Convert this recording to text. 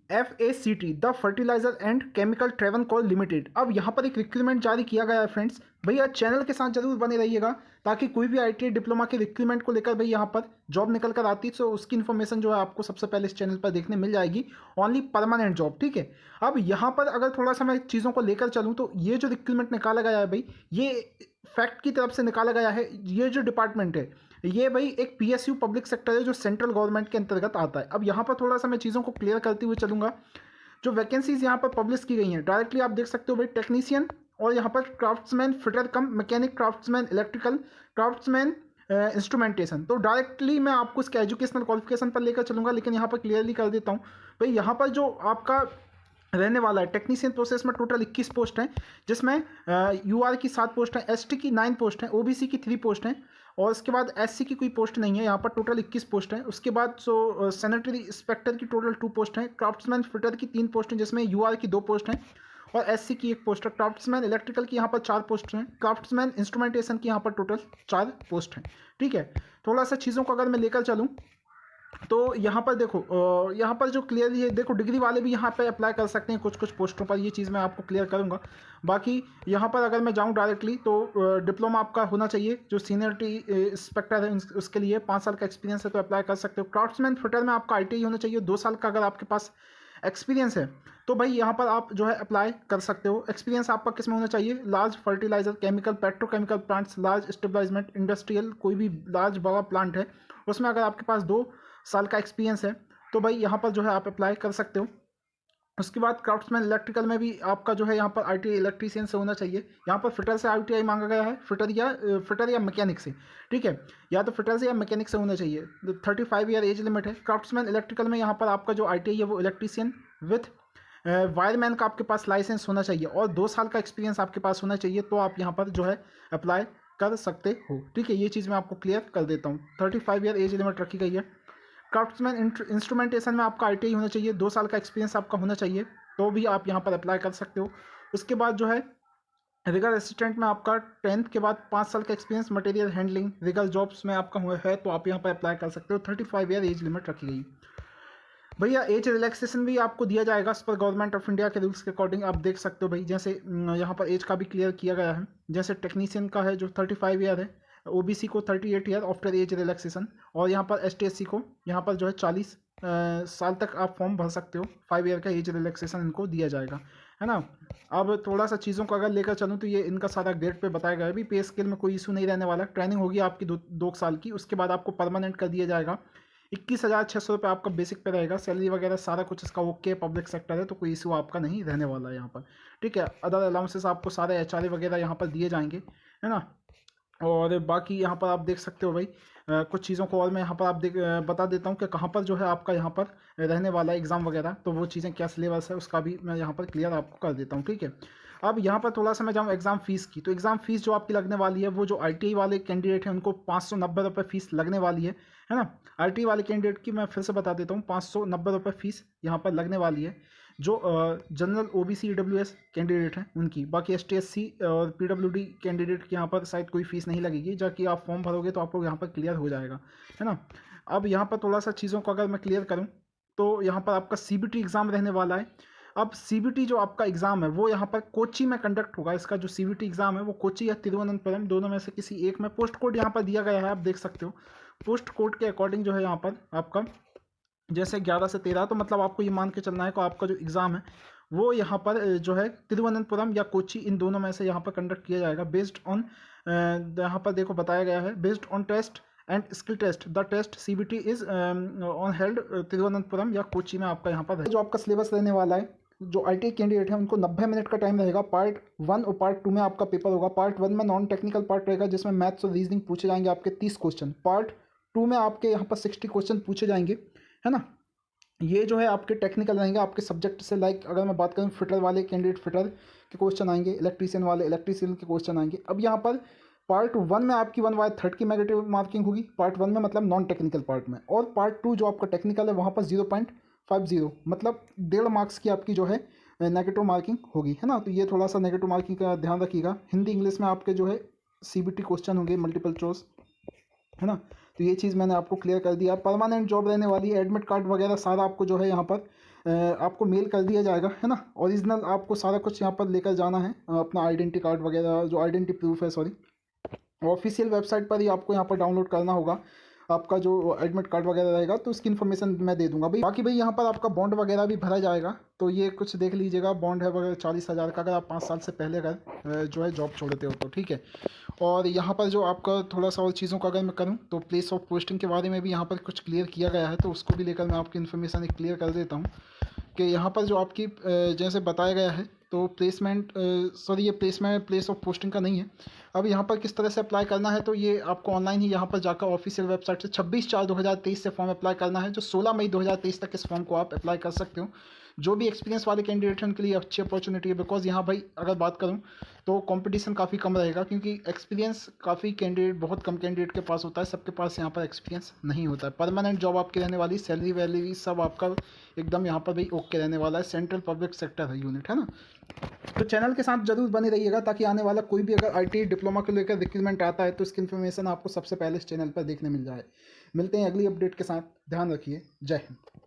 FACT the fertiliser and chemical Travancore limited. अब यहाँ पर एक रिक्रूटमेंट जारी किया गया है फ्रेंड्स। भैया चैनल के साथ जरूर बने रहिएगा ताकि कोई भी ITI डिप्लोमा के रिक्रूटमेंट को लेकर भाई यहाँ पर जॉब निकल कर आती है तो उसकी इन्फॉर्मेशन जो है आपको सबसे पहले इस चैनल पर देखने मिल जाएगी। ओनली परमानेंट जॉब, ठीक है। अब यहाँ पर अगर थोड़ा सा मैं चीज़ों को लेकर चलूँ तो ये जो रिक्रूटमेंट निकाला गया है भाई, ये फैक्ट की तरफ से निकाला गया है। ये जो डिपार्टमेंट है ये भाई एक PSU पब्लिक सेक्टर है जो सेंट्रल गवर्नमेंट के अंतर्गत आता है। अब यहाँ पर थोड़ा सा मैं चीज़ों को क्लियर करते हुए चलूँगा। जो वैकेंसीज यहाँ पर पब्लिश की गई हैं डायरेक्टली आप देख सकते हो भाई, टेक्नीशियन और यहाँ पर craftsman fitter cum mechanic, craftsman electrical, craftsman instrumentation. तो डायरेक्टली मैं आपको इसके एजुकेशनल क्वालिफिकेशन पर लेकर चलूँगा, लेकिन यहाँ पर क्लियरली कर देता हूँ भाई। यहाँ पर जो आपका रहने वाला है टेक्नीशियन प्रोसेस में टोटल 21 पोस्ट हैं, जिसमें UR की 7 पोस्ट हैं, ST की 9 पोस्ट हैं, OBC की 3 पोस्ट हैं और उसके बाद SC की कोई पोस्ट नहीं है। यहाँ पर टोटल 21 पोस्ट हैं। उसके बाद सैनिटरी इंस्पेक्टर की टोटल 2 पोस्ट हैं, क्राफ्ट्समैन फिटर की 3 पोस्ट हैं जिसमें UR की 2 पोस्ट हैं और SC की 1 पोस्ट है, क्राफ्ट्समैन इलेक्ट्रिकल की यहाँ पर 4 पोस्ट हैं, क्राफ्ट्समैन इंस्ट्रूमेंटेशन की यहाँ पर टोटल 4 पोस्ट हैं, ठीक है। थोड़ा सा चीज़ों को अगर मैं लेकर चलूँ तो यहाँ पर देखो, यहाँ पर जो क्लियरली है देखो, डिग्री वाले भी यहाँ पे अप्लाई कर सकते हैं कुछ कुछ पोस्टों पर। ये चीज़ मैं आपको क्लियर करूँगा। बाकी यहाँ पर अगर मैं जाऊँ डायरेक्टली तो डिप्लोमा आपका होना चाहिए। जो सीनियरिटी इंस्पेक्टर है उसके लिए 5 साल का एक्सपीरियंस है तो अप्लाई कर सकते हो। क्राफ्ट्समैन फिटर में आपका ITI होना चाहिए 2 साल का। अगर आपके पास एक्सपीरियंस है तो भाई यहाँ पर आप जो है अप्लाई कर सकते हो। एक्सपीरियंस आपका किस में होना चाहिए? Large fertiliser, chemical, petrochemical plants, large establishment, industrial, कोई भी लार्ज बड़ा प्लांट है उसमें अगर आपके पास 2 साल का एक्सपीरियंस है तो भाई यहाँ पर जो है आप अप्लाई कर सकते हो। उसके बाद क्राफ्ट्समैन इलेक्ट्रिकल में भी आपका जो है यहाँ पर ITI इलेक्ट्रीशियन से होना चाहिए। यहाँ पर फिटर से ITI मांगा गया है, फिटर या मैकेनिक से, ठीक है। या तो फिटर से या मैकेनिक से होना चाहिए। 35 ईयर एज लिमिट है। क्राफ्ट्समैन इलेक्ट्रिकल में यहाँ पर आपका जो ITI है वो इलेक्ट्रीशियन विथ वायरमैन का आपके पास लाइसेंस होना चाहिए और 2 साल का एक्सपीरियंस आपके पास होना चाहिए तो आप यहाँ पर जो है अप्लाई कर सकते हो, ठीक है। ये चीज़ मैं आपको क्लियर कर देता हूँ। 35 ईयर एज लिमिट रखी गई है। क्राफ्ट्समैन इंस्ट्रूमेंटेशन में आपका ITI होना चाहिए, 2 साल का एक्सपीरियंस आपका होना चाहिए तो भी आप यहाँ पर अप्लाई कर सकते हो। उसके बाद जो है रिगर असिस्टेंट में आपका 10th के बाद 5 साल का experience material handling rigger jobs में आपका हुआ है तो आप यहाँ पर अप्लाई कर सकते हो। 35 ईयर एज लिमिट रखी गई। भैया एज रिलैक्सेशन भी आपको दिया जाएगा इस पर गवर्नमेंट ऑफ इंडिया के रूल्स के अकॉर्डिंग। आप देख सकते हो भाई, जैसे यहाँ पर एज का भी क्लियर किया गया है। जैसे टेक्नीशियन का है जो 35 ईयर है, OBC को 38 ईयर आफ्टर एज रिलैक्सेशन और यहाँ पर ST/SC को यहाँ पर जो है 40 साल तक आप फॉर्म भर सकते हो। 5 ईयर का एज रिलैक्सेशन इनको दिया जाएगा, है ना। अब थोड़ा सा चीज़ों को अगर लेकर चलूँ तो ये इनका सारा ग्रेड पे बताया गया है। भी पे स्केल में कोई इशू नहीं रहने वाला। ट्रेनिंग होगी आपकी 2 साल की, उसके बाद आपको परमानेंट कर दिया जाएगा। 21,600 रुपये आपका बेसिक पे रहेगा। सैलरी वगैरह सारा कुछ इसका ओके, पब्लिक सेक्टर है तो कोई इशू आपका नहीं रहने वाला है यहाँ पर, ठीक है। अदर अलाउंसेस आपको सारे HRA वगैरह यहाँ पर दिए जाएंगे, है ना। और बाकी यहाँ पर आप देख सकते हो भाई, कुछ चीज़ों को और मैं यहाँ पर बता देता हूँ कि कहाँ पर जो है आपका यहाँ पर रहने वाला है एग्ज़ाम वगैरह। तो वो चीज़ें क्या सिलेबस है उसका भी मैं यहाँ पर क्लियर आपको कर देता हूँ, ठीक है। अब यहाँ पर थोड़ा सा मैं जाऊँ एग्ज़ाम फ़ीस की, तो एग्ज़ाम फ़ीस जो आपकी लगने वाली है वो जो ITI वाले कैंडिडेट हैं उनको 590 रुपये फ़ीस लगने वाली है ना। ITI वाले कैंडिडेट की मैं फिर से बता देता हूँ, 590 रुपये फ़ीस यहाँ पर लगने वाली है। जो जनरल OBC EWS कैंडिडेट हैं उनकी। बाकी ST/SC और PWD कैंडिडेट की यहाँ पर शायद कोई फ़ीस नहीं लगेगी। जाकि आप फॉर्म भरोगे तो आपको यहाँ पर क्लियर हो जाएगा, है ना। अब यहाँ पर थोड़ा सा चीज़ों को अगर मैं क्लियर करूँ तो यहाँ पर आपका CBT एग्ज़ाम रहने वाला है। अब CBT जो आपका एग्ज़ाम है वो यहाँ पर कोच्चि में कंडक्ट होगा। इसका जो CBT एग्ज़ाम है वो कोच्चि या तिरुवनंतपुरम दोनों में से किसी एक में। पोस्ट कोड यहाँ पर दिया गया है, आप देख सकते हो। पोस्ट कोड के अकॉर्डिंग जो है यहाँ पर आपका जैसे 11 से 13, तो मतलब आपको ये मान के चलना है कि आपका जो एग्ज़ाम है वो यहाँ पर जो है तिरुवनंतपुरम या कोच्चि इन दोनों में से यहाँ पर कंडक्ट किया जाएगा। बेस्ड ऑन यहाँ पर देखो बताया गया है, based on test and skill test the test CBT is on held Thiruvananthapuram या कोच्चि में आपका यहाँ पर जो आपका सिलेबस रहने वाला है। जो ITI कैंडिडेट है उनको 90 मिनट का टाइम रहेगा। पार्ट 1 और पार्ट 2 में आपका पेपर होगा। पार्ट 1 में नॉन टेक्निकल पार्ट रहेगा जिसमें मैथ्स और रीजनिंग पूछे जाएंगे आपके 30 क्वेश्चन। पार्ट 2 में आपके यहाँ पर 60 क्वेश्चन पूछे जाएंगे, है ना। ये जो है आपके टेक्निकल रहेंगे आपके सब्जेक्ट से। लाइक अगर मैं बात करूँ फिटर वाले कैंडिडेट फिटर के क्वेश्चन आएंगे, इलेक्ट्रीशियन वाले इलेक्ट्रीशियन के क्वेश्चन आएंगे। अब यहाँ पर पार्ट 1 में आपकी 1/3 की नेगेटिव मार्किंग होगी। पार्ट 1 में मतलब नॉन टेक्निकल पार्ट में। और पार्ट 2 जो आपका टेक्निकल है वहाँ पर 0.50 मतलब 1.5 मार्क्स की आपकी जो है नेगेटिव मार्किंग होगी, है ना। तो ये थोड़ा सा नेगेटिव मार्किंग का ध्यान रखिएगा। हिंदी इंग्लिश में आपके जो है CBT क्वेश्चन होंगे मल्टीपल चॉइस, है ना। तो ये चीज़ मैंने आपको क्लियर कर दिया। परमानेंट जॉब रहने वाली है। एडमिट कार्ड वगैरह सारा आपको जो है यहाँ पर आपको मेल कर दिया जाएगा, है ना। ओरिजिनल आपको सारा कुछ यहाँ पर लेकर जाना है, अपना आइडेंटिटी कार्ड वगैरह, जो आइडेंटिटी प्रूफ है, सॉरी, ऑफिशियल वेबसाइट पर ही आपको यहाँ पर डाउनलोड करना होगा। आपका जो एडमिट कार्ड वगैरह रहेगा तो उसकी इन्फॉर्मेशन मैं दे दूंगा भाई। बाकी भाई यहाँ पर आपका बॉन्ड वगैरह भी भरा जाएगा, तो ये कुछ देख लीजिएगा। बॉन्ड है वगैरह 40,000 का, अगर आप 5 साल से पहले अगर जो है जॉब छोड़ते हो तो, ठीक है। और यहाँ पर जो आपका थोड़ा सा और चीज़ों का अगर मैं करूँ तो प्लेस ऑफ पोस्टिंग के बारे में भी यहाँ पर कुछ क्लियर किया गया है, तो उसको भी लेकर मैं आपकी इन्फॉर्मेशन एक क्लियर कर देता हूँ कि यहाँ पर जो आपकी जैसे बताया गया है तो प्लेसमेंट, सॉरी, ये प्लेस ऑफ पोस्टिंग का नहीं है। अब यहाँ पर किस तरह से अप्लाई करना है, तो ये आपको ऑनलाइन ही यहाँ पर जाकर ऑफिशियल वेबसाइट से 26/4/2023 से फॉर्म अप्लाई करना है, जो 16 मई 2023 तक इस फॉर्म को आप अप्लाई कर सकते हो। जो भी एक्सपीरियंस वाले कैंडिडेट हैं उनके लिए अच्छी अपॉर्चुनिटी है, बिकॉज यहाँ भाई अगर बात करूँ तो कंपटीशन काफ़ी कम रहेगा, क्योंकि एक्सपीरियंस काफ़ी कैंडिडेट, बहुत कम कैंडिडेट के पास होता है, सबके पास यहाँ पर एक्सपीरियंस नहीं होता है। परमानेंट जॉब आपकी रहने वाली, सैलरी वैलरी सब आपका एकदम यहाँ पर भाई ओके रहने वाला है। सेंट्रल पब्लिक सेक्टर है यूनिट, है ना। तो चैनल के साथ जरूर बने रहिएगा, ताकि आने वाला कोई भी अगर IT डिप्लोमा को लेकर रिक्रूटमेंट आता है तो इसकी इन्फॉर्मेशन आपको सबसे पहले इस चैनल पर देखने मिल जाए। मिलते हैं अगली अपडेट के साथ, ध्यान रखिए, जय हिंद।